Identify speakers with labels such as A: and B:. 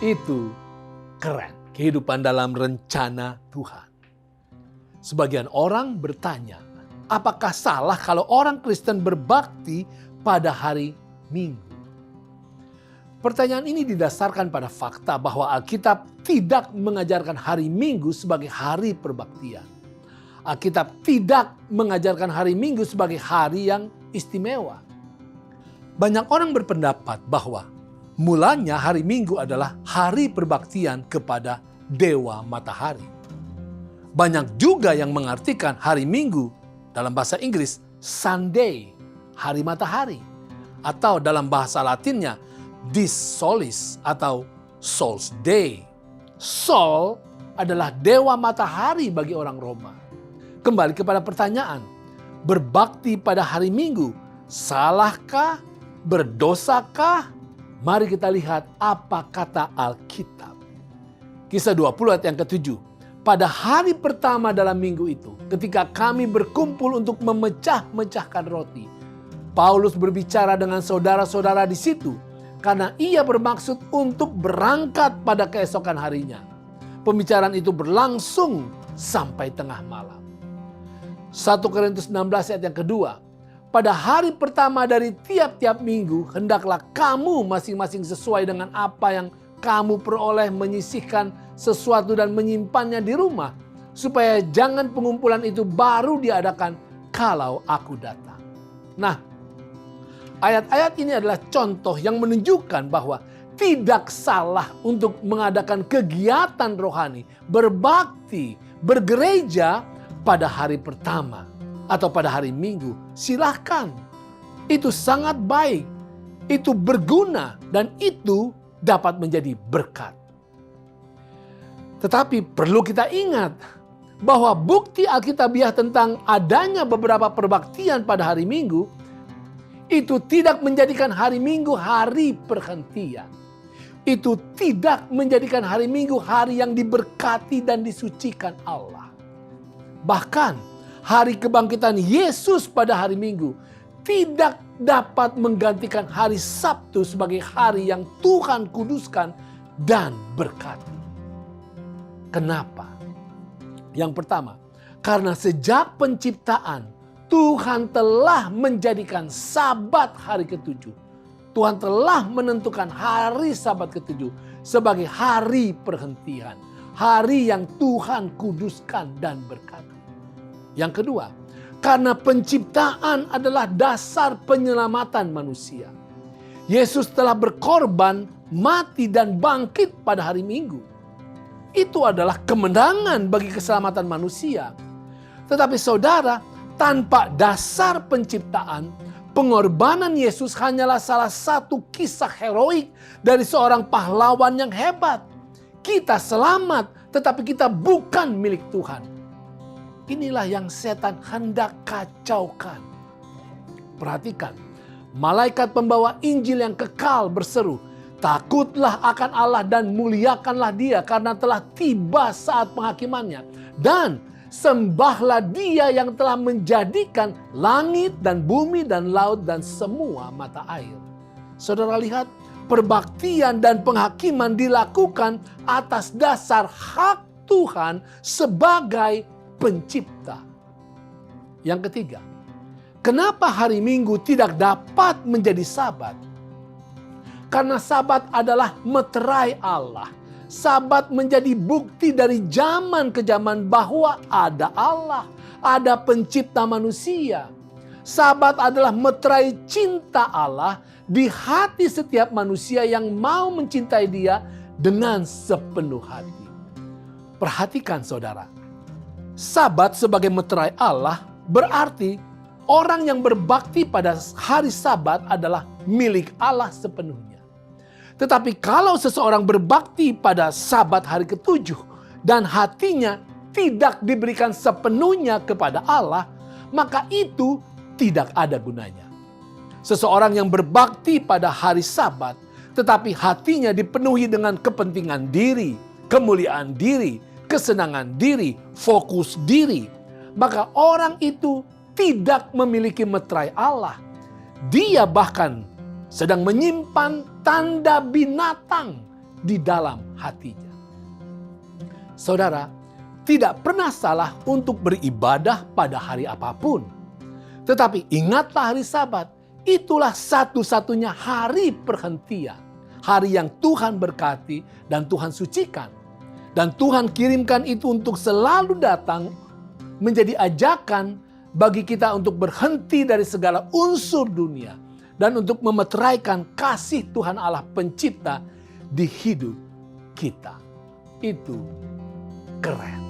A: Itu keren, kehidupan dalam rencana Tuhan. Sebagian orang bertanya, apakah salah kalau orang Kristen berbakti pada hari Minggu? Pertanyaan ini didasarkan pada fakta bahwa Alkitab tidak mengajarkan hari Minggu sebagai hari perbaktian. Alkitab tidak mengajarkan hari Minggu sebagai hari yang istimewa. Banyak orang berpendapat bahwa mulanya hari Minggu adalah hari perbaktian kepada Dewa Matahari. Banyak juga yang mengartikan hari Minggu dalam bahasa Inggris Sunday, hari matahari. Atau dalam bahasa Latinnya Dies Solis atau Sol's Day. Sol adalah dewa matahari bagi orang Roma. Kembali kepada pertanyaan, berbakti pada hari Minggu, salahkah? Berdosakah? Mari kita lihat apa kata Alkitab. Kisah 20 ayat yang ke-7. Pada hari pertama dalam minggu itu, ketika kami berkumpul untuk memecah-mecahkan roti, Paulus berbicara dengan saudara-saudara di situ karena ia bermaksud untuk berangkat pada keesokan harinya. Pembicaraan itu berlangsung sampai tengah malam. 1 Korintus 16 ayat yang kedua. Pada hari pertama dari tiap-tiap minggu, hendaklah kamu masing-masing sesuai dengan apa yang kamu peroleh menyisihkan sesuatu dan menyimpannya di rumah, supaya jangan pengumpulan itu baru diadakan kalau aku datang. Nah, ayat-ayat ini adalah contoh yang menunjukkan bahwa tidak salah untuk mengadakan kegiatan rohani, berbakti, bergereja pada hari pertama atau pada hari Minggu. Silahkan. Itu sangat baik. Itu berguna dan itu dapat menjadi berkat. Tetapi perlu kita ingat bahwa bukti Alkitabiah tentang adanya beberapa perbaktian pada hari Minggu itu tidak menjadikan hari Minggu hari perhentian. Itu tidak menjadikan hari Minggu hari yang diberkati dan disucikan Allah. Bahkan hari kebangkitan Yesus pada hari Minggu tidak dapat menggantikan hari Sabtu sebagai hari yang Tuhan kuduskan dan berkati. Kenapa? Yang pertama, karena sejak penciptaan Tuhan telah menjadikan Sabat hari ke-7. Tuhan telah menentukan hari Sabat ke-7 sebagai hari perhentian. Hari yang Tuhan kuduskan dan berkati. Yang kedua, karena penciptaan adalah dasar penyelamatan manusia. Yesus telah berkorban, mati dan bangkit pada hari Minggu. Itu adalah kemenangan bagi keselamatan manusia. Tetapi saudara, tanpa dasar penciptaan, pengorbanan Yesus hanyalah salah satu kisah heroik dari seorang pahlawan yang hebat. Kita selamat, tetapi kita bukan milik Tuhan. Inilah yang setan hendak kacaukan. Perhatikan, malaikat pembawa Injil yang kekal berseru, takutlah akan Allah dan muliakanlah Dia karena telah tiba saat penghakimannya. Dan sembahlah Dia yang telah menjadikan langit dan bumi dan laut dan semua mata air. Saudara lihat, perbaktian dan penghakiman dilakukan atas dasar hak Tuhan sebagai pencipta. Yang ketiga, kenapa hari Minggu tidak dapat menjadi Sabat? Karena Sabat adalah meterai Allah. Sabat menjadi bukti dari zaman ke zaman bahwa ada Allah, ada pencipta manusia. Sabat adalah meterai cinta Allah di hati setiap manusia yang mau mencintai Dia dengan sepenuh hati. Perhatikan saudara, Sabat sebagai meterai Allah berarti orang yang berbakti pada hari Sabat adalah milik Allah sepenuhnya. Tetapi kalau seseorang berbakti pada Sabat hari ke-7 dan hatinya tidak diberikan sepenuhnya kepada Allah, maka itu tidak ada gunanya. Seseorang yang berbakti pada hari Sabat tetapi hatinya dipenuhi dengan kepentingan diri, kemuliaan diri, kesenangan diri, fokus diri, maka orang itu tidak memiliki meterai Allah. Dia bahkan sedang menyimpan tanda binatang di dalam hatinya. Saudara, tidak pernah salah untuk beribadah pada hari apapun. Tetapi ingatlah hari Sabat, itulah satu-satunya hari perhentian. Hari yang Tuhan berkati dan Tuhan sucikan. Dan Tuhan kirimkan itu untuk selalu datang menjadi ajakan bagi kita untuk berhenti dari segala unsur dunia. Dan untuk memeteraikan kasih Tuhan Allah pencipta di hidup kita. Itu keren.